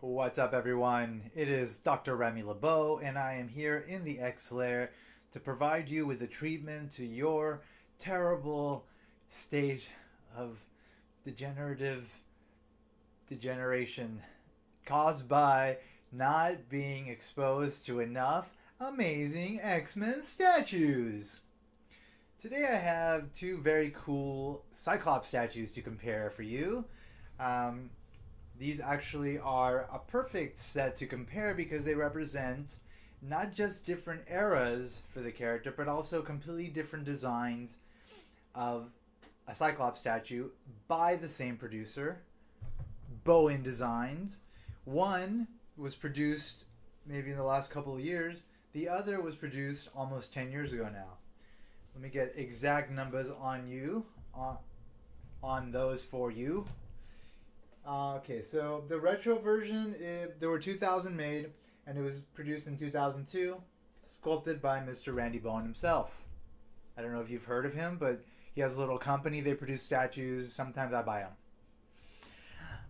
What's up, everyone? It is Dr. Remy LeBeau, and I am here in the X Lair to provide you with a treatment to your terrible state of degenerative degeneration caused by not being exposed to enough amazing X-Men statues. Today I have two very cool Cyclops statues to compare for you. Um, these actually are a perfect set to compare because they represent not just different eras for the character, but also completely different designs of a Cyclops statue by the same producer, Bowen Designs. One was produced maybe in the last couple of years, the other was produced almost 10 years ago now. Let me get exact numbers on those for you. Okay, so the retro version, there were 2,000 made, and it was produced in 2002, sculpted by Mr. Randy Bowen himself. I don't know if you've heard of him, but he has a little company. They produce statues. Sometimes I buy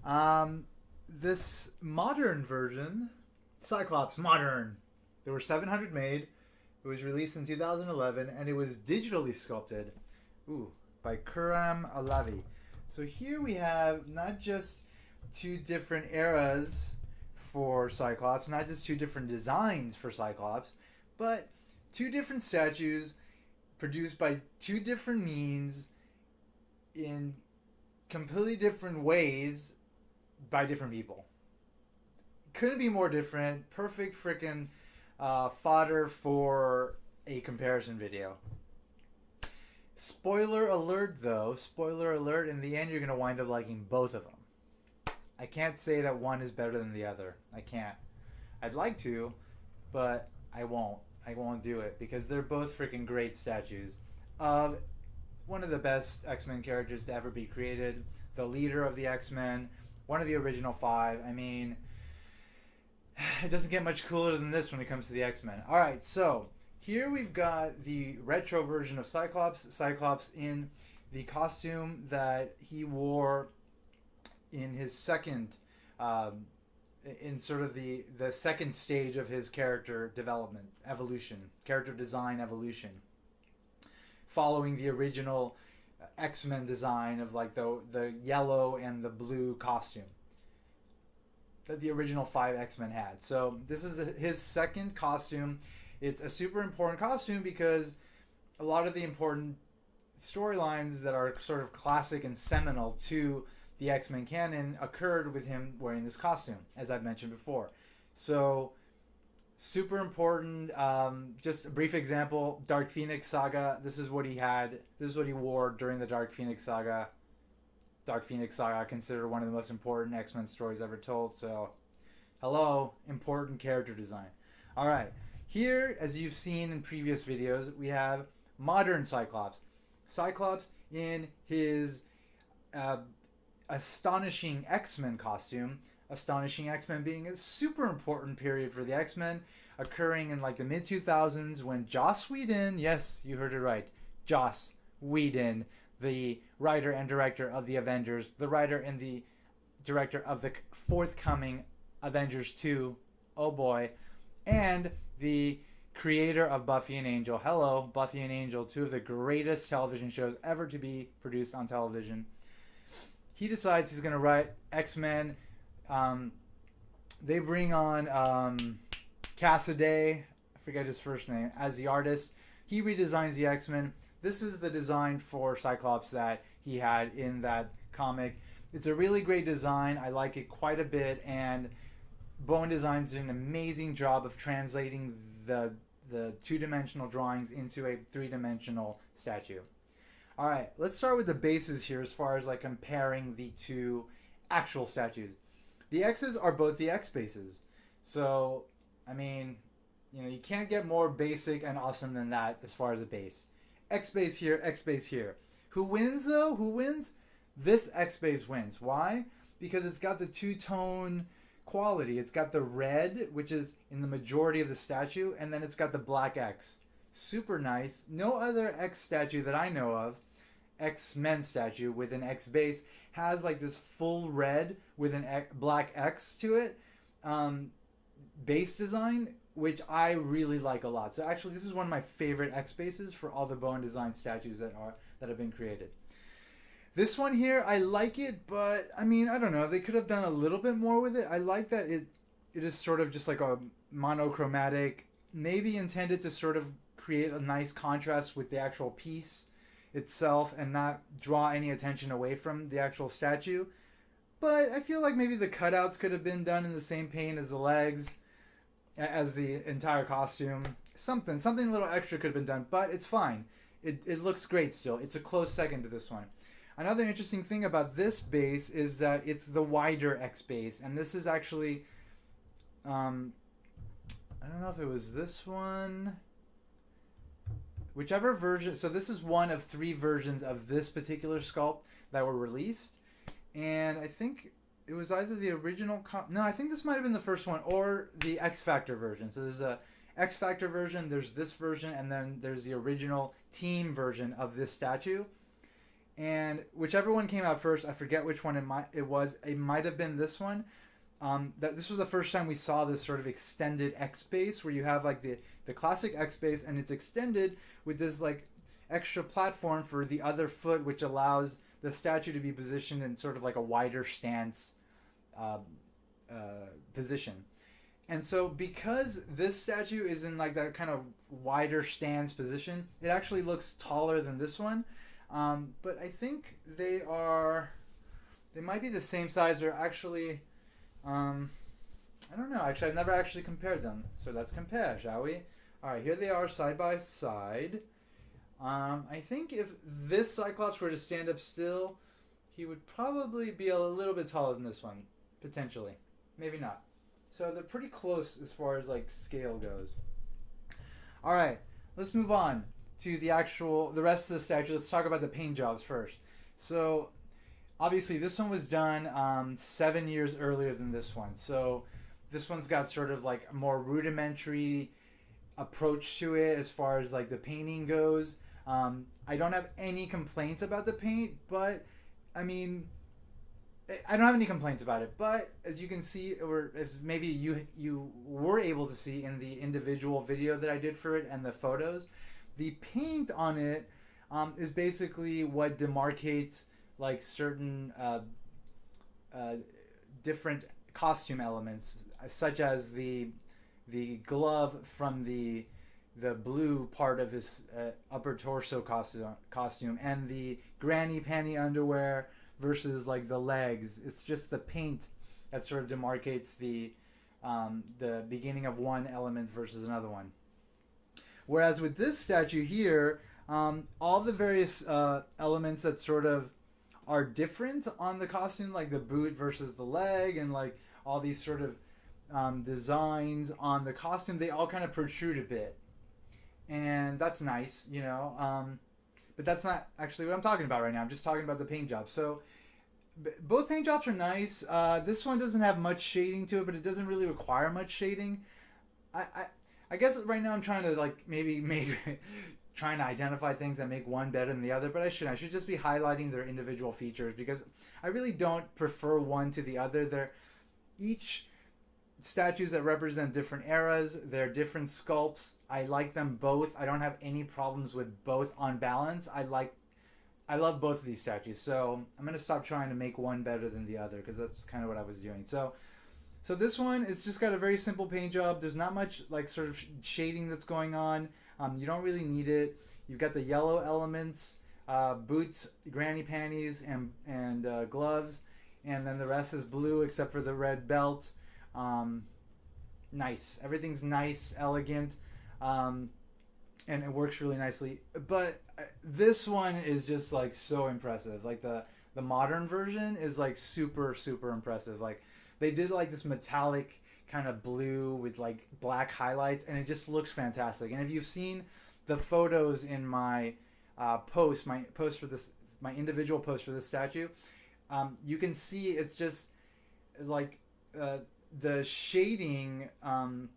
them. This modern version, Cyclops Modern, there were 700 made. It was released in 2011, and it was digitally sculpted by Kuram Alavi. So here we have not just two different eras for Cyclops, not just two different designs for Cyclops, but two different statues produced by two different means in completely different ways by different people. Couldn't be more different. Perfect freaking fodder for a comparison video. Spoiler alert, though. Spoiler alert, in the end, you're going to wind up liking both of them. I can't say that one is better than the other. I can't. I'd like to, but I won't. I won't do it because they're both freaking great statues of one of the best X-Men characters to ever be created, the leader of the X-Men, one of the original five. I mean, it doesn't get much cooler than this when it comes to the X-Men. All right, so here we've got the retro version of Cyclops. Cyclops in the costume that he wore in his second, in sort of the second stage of his character development, evolution, character design evolution, following the original X-Men design of like the yellow and the blue costume that the original five X-Men had. So this is his second costume. It's a super important costume because a lot of the important storylines that are sort of classic and seminal to the X-Men canon occurred with him wearing this costume, as I've mentioned before. So super important. Just a brief example, Dark Phoenix Saga. This is what he had. This is what he wore during the Dark Phoenix Saga. Dark Phoenix Saga, considered one of the most important X-Men stories ever told. So, hello, important character design. All right, here, as you've seen in previous videos, we have modern Cyclops. Cyclops in his Astonishing X-Men costume. Astonishing X-Men being a super important period for the X-Men, occurring in like the mid-2000s when Joss Whedon, yes, you heard it right, Joss Whedon, the writer and director of the Avengers, the writer and the director of the forthcoming Avengers 2, oh boy, and the creator of Buffy and Angel. Hello, Buffy and Angel, two of the greatest television shows ever to be produced on television. He decides he's going to write X-Men. They bring on Cassaday, I forget his first name, as the artist. He redesigns the X-Men. This is the design for Cyclops that he had in that comic. It's a really great design. I like it quite a bit, and Bowen Designs did an amazing job of translating the two-dimensional drawings into a three-dimensional statue. All right, let's start with the bases here as far as like comparing the two actual statues. The X's are both the X bases. So, I mean, you can't get more basic and awesome than that as far as a base. X base here, X base here. Who wins though? Who wins? This X base wins. Why? Because it's got the two-tone quality. It's got the red, which is in the majority of the statue, and then it's got the black X. Super nice. No other X statue that I know of, X-Men statue with an X base, has like this full red with an black X to it. base design, which I really like a lot. So actually, this is one of my favorite X bases for all the Bowen Designs statues that have been created. This one here, I like it, but I mean, I don't know. They could have done a little bit more with it. I like that it is sort of just like a monochromatic, maybe intended to sort of create a nice contrast with the actual piece itself and not draw any attention away from the actual statue. But I feel like maybe the cutouts could have been done in the same paint as the legs, as the entire costume. Something a little extra could have been done, but it's fine. It looks great still. It's a close second to this one. Another interesting thing about this base is that it's the wider X base, and this is actually, I don't know if it was this one, whichever version. So this is one of 3 versions of this particular sculpt that were released, and I think it was either the original. No, I think this might have been the first one or the X Factor version. So there's a X Factor version, there's this version, and then there's the original team version of this statue. And whichever one came out first, I forget which one it was. It might have been this one. That this was the first time we saw this sort of extended X base, where you have like the classic X base, and it's extended with this like extra platform for the other foot, which allows the statue to be positioned in sort of like a wider stance position. And so because this statue is in like that kind of wider stance position, it actually looks taller than this one. But I think they might be the same size, or actually, I don't know. Actually, I've never actually compared them. So let's compare, shall we? All right, here they are side by side. I think if this Cyclops were to stand up still, he would probably be a little bit taller than this one, potentially. Maybe not. So they're pretty close as far as like scale goes. All right, let's move on to the rest of the statue. Let's talk about the paint jobs first. So obviously this one was done 7 years earlier than this one. So this one's got sort of like a more rudimentary approach to it as far as like the painting goes. I don't have any complaints about the paint, but I mean, I don't have any complaints about it, but as you can see, or as maybe you were able to see in the individual video that I did for it and the photos, the paint on it is basically what demarcates like certain different costume elements, such as the glove from the blue part of his upper torso costume and the granny panty underwear versus like the legs. It's just the paint that sort of demarcates the beginning of one element versus another one. Whereas with this statue here, all the various elements that sort of are different on the costume, like the boot versus the leg, and like all these sort of designs on the costume, they all kind of protrude a bit. And that's nice, you know. But that's not actually what I'm talking about right now. I'm just talking about the paint job. So both paint jobs are nice. This one doesn't have much shading to it, but it doesn't really require much shading. I guess right now I'm trying to like maybe trying to identify things that make one better than the other, but I shouldn't. I should just be highlighting their individual features, because I really don't prefer one to the other. They're each statues that represent different eras. They're different sculpts. I like them both. I don't have any problems with both on balance. I love both of these statues, so I'm going to stop trying to make one better than the other, because that's kind of what I was doing. So this one, it's just got a very simple paint job. There's not much like sort of shading that's going on. You don't really need it. You've got the yellow elements, boots, granny panties, and gloves, and then the rest is blue except for the red belt. Nice. Everything's nice, elegant, and it works really nicely. But this one is just like so impressive. Like the modern version is like super impressive. Like they did like this metallic kind of blue with like black highlights, and it just looks fantastic. And if you've seen the photos in my post for this, my individual post for this statue, you can see it's just like the shading and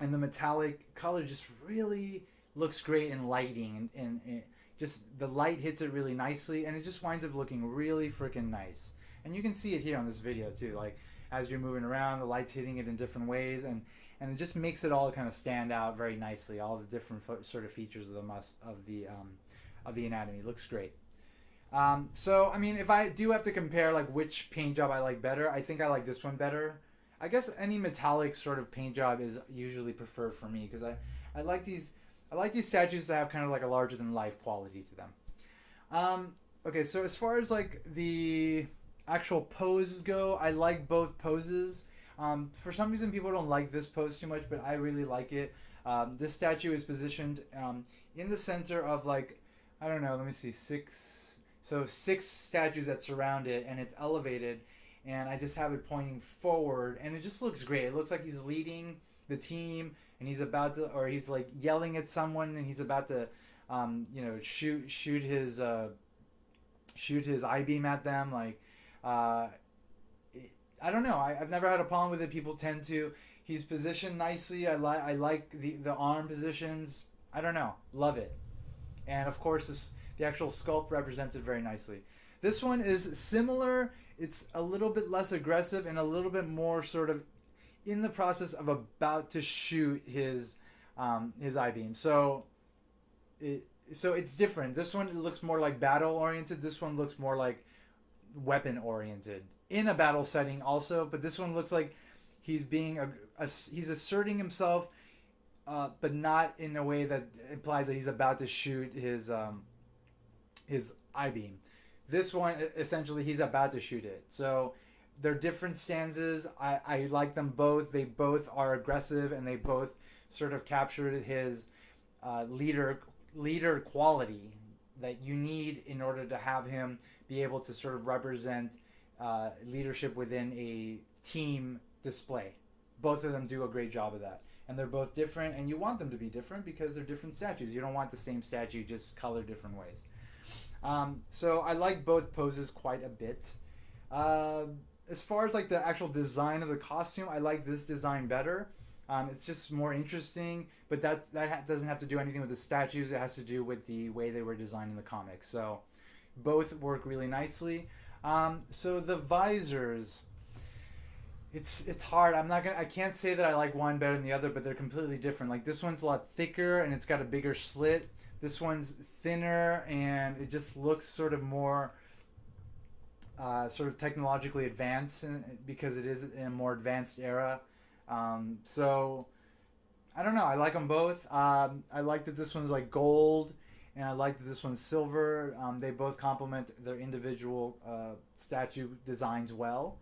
the metallic color just really looks great in lighting, and just the light hits it really nicely, and it just winds up looking really freaking nice. And you can see it here on this video too. Like as you're moving around, the light's hitting it in different ways, and it just makes it all kind of stand out very nicely. All the different sort of features of the anatomy looks great. So I mean, if I do have to compare like which paint job I like better, I think I like this one better. I guess any metallic sort of paint job is usually preferred for me because I like these statues to have kind of like a larger than life quality to them. Okay, so as far as like the actual poses go, I like both poses. For some reason, people don't like this pose too much, but I really like it. This statue is positioned in the center of like, I don't know, let me see, six statues that surround it, and it's elevated, and I just have it pointing forward, and it just looks great. It looks like he's leading the team, and he's about to, or he's like yelling at someone, and he's about to, shoot his I-beam at them. Like, I don't know. I've never had a problem with it. People tend to. He's positioned nicely. I like the arm positions. I don't know. Love it. And of course, the actual sculpt represents it very nicely. This one is similar. It's a little bit less aggressive and a little bit more sort of in the process of about to shoot his I-beam. So it's different. This one looks more like battle oriented. This one looks more like weapon oriented in a battle setting also. But this one looks like he's being he's asserting himself, but not in a way that implies that he's about to shoot his I-beam. This one, essentially, he's about to shoot it. So they're different stances. I like them both. They both are aggressive, and they both sort of captured his leader quality that you need in order to have him be able to sort of represent leadership within a team display. Both of them do a great job of that. And they're both different, and you want them to be different because they're different statues. You don't want the same statue just colored different ways. So I like both poses quite a bit. As far as like the actual design of the costume, I like this design better. It's just more interesting, but that doesn't have to do anything with the statues. It has to do with the way they were designed in the comics. So both work really nicely. So the visors, it's hard. I can't say that I like one better than the other, but they're completely different. Like this one's a lot thicker and it's got a bigger slit. This one's thinner and it just looks sort of more sort of technologically advanced because it is in a more advanced era. So I don't know. I like them both. I like that this one's like gold, and I like that this one's silver. They both complement their individual statue designs well.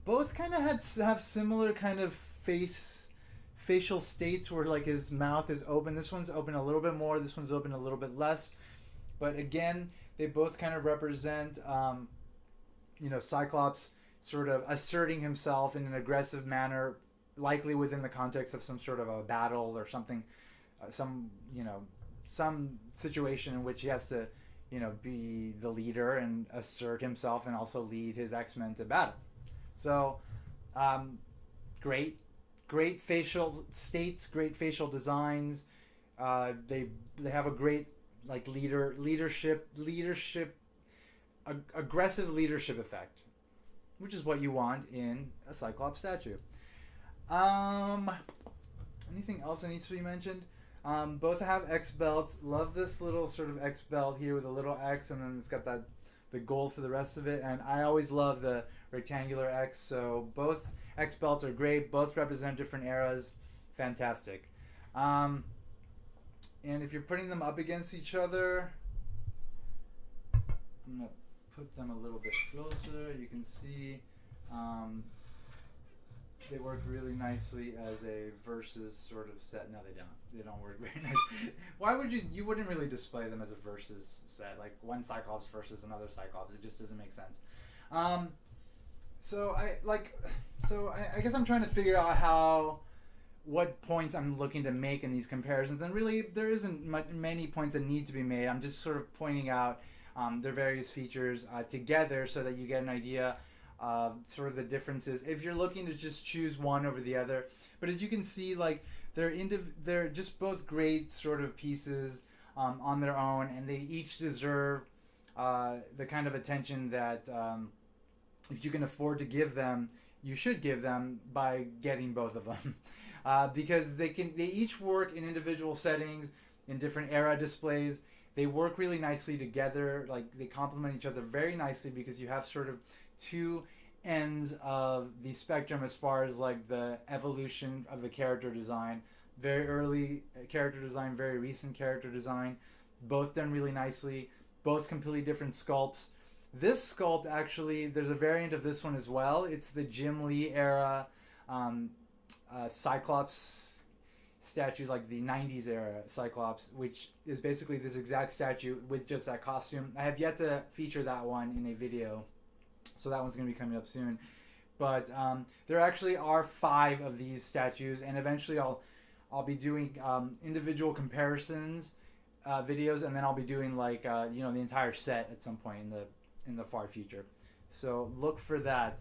Both kind of have similar kind of facial states where like his mouth is open. This one's open a little bit more. This one's open a little bit less. But again, they both kind of represent, Cyclops sort of asserting himself in an aggressive manner, likely within the context of some sort of a battle or something, some situation in which he has to, be the leader and assert himself and also lead his X-Men to battle. So, great facial states, great facial designs. They have a great like aggressive leadership effect, which is what you want in a Cyclops statue. Anything else that needs to be mentioned? Both have X belts. Love this little sort of X belt here with a little X, and then it's got the gold for the rest of it. And I always love the rectangular X. So both X belts are great. Both represent different eras. Fantastic. And if you're putting them up against each other, I'm going to put them a little bit closer. You can see they work really nicely as a versus sort of set. No, they don't. They don't work very nice. Why would you wouldn't really display them as a versus set, like one Cyclops versus another Cyclops. It just doesn't make sense. So I guess I'm trying to figure out what points I'm looking to make in these comparisons, and really there isn't many points that need to be made. I'm just sort of pointing out their various features together so that you get an idea of sort of the differences if you're looking to just choose one over the other. But as you can see, like they're just both great sort of pieces on their own, and they each deserve the kind of attention that if you can afford to give them, you should give them by getting both of them. Because they each work in individual settings, in different era displays. They work really nicely together. Like, they complement each other very nicely because you have sort of two ends of the spectrum as far as like the evolution of the character design. Very early character design, very recent character design, both done really nicely, both completely different sculpts. This sculpt, actually, there's a variant of this one as well. It's the Jim Lee era Cyclops statue, like the 90s era Cyclops, which is basically this exact statue with just that costume. I have yet to feature that one in a video, so that one's going to be coming up soon. But there actually are 5 of these statues, and eventually I'll be doing individual comparisons videos, and then I'll be doing like the entire set at some point in the far future. So look for that.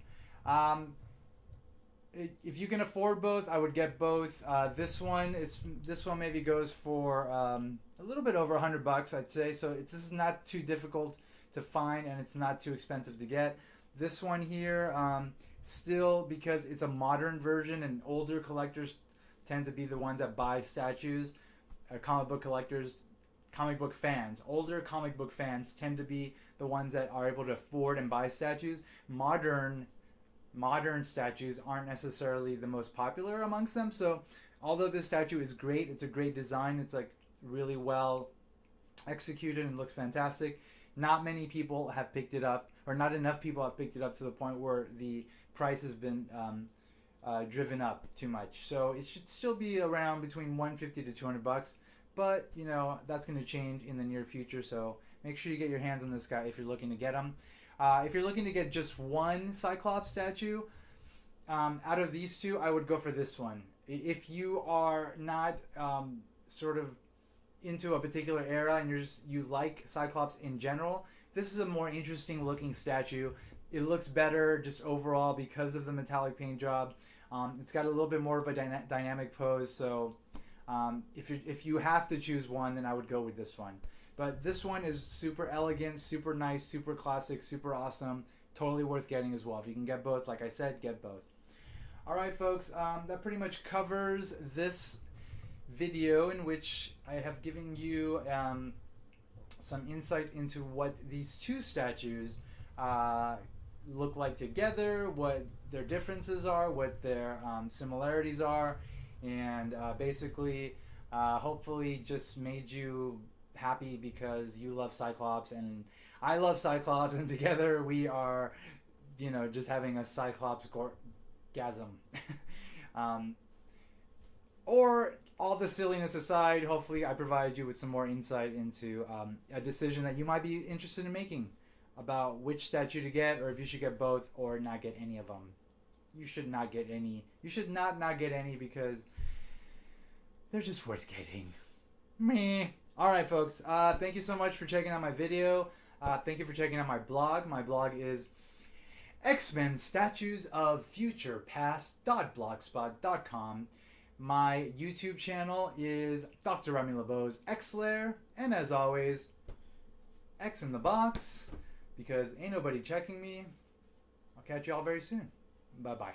If you can afford both, I would get both. This one maybe goes for a little bit over $100, I'd say. So this is not too difficult to find, and it's not too expensive to get. This one here, still, because it's a modern version, and older collectors tend to be the ones that buy statues. Comic book collectors, comic book fans, older comic book fans tend to be the ones that are able to afford and buy statues. Modern statues aren't necessarily the most popular amongst them. So although this statue is great, it's a great design, it's like really well executed and looks fantastic, not many people have picked it up, or not enough people have picked it up to the point where the price has been driven up too much. So it should still be around between $150 to $200, but that's going to change in the near future. So make sure you get your hands on this guy if you're looking to get him. If you're looking to get just one Cyclops statue, out of these two, I would go for this one. If you are not sort of into a particular era and you like Cyclops in general, this is a more interesting looking statue. It looks better just overall because of the metallic paint job. It's got a little bit more of a dynamic pose. So if you have to choose one, then I would go with this one. But this one is super elegant, super nice, super classic, super awesome. Totally worth getting as well. If you can get both, like I said, get both. All right, folks, that pretty much covers this video, in which I have given you some insight into what these two statues look like together, what their differences are, what their similarities are, and basically hopefully just made you happy because you love Cyclops and I love Cyclops, and together we are just having a Cyclops gasm. Or all the silliness aside, hopefully I provided you with some more insight into a decision that you might be interested in making about which statue to get, or if you should get both or not get any of them. You should not get any. You should not get any, because they're just worth getting. Meh. Alright, folks. Thank you so much for checking out my video. Thank you for checking out my blog. My blog is X-Men Statues of Future Past.blogspot.com. My YouTube channel is Dr. Remy LeBeau's X-Lair. And as always, X in the box, because ain't nobody checking me. I'll catch you all very soon. Bye-bye.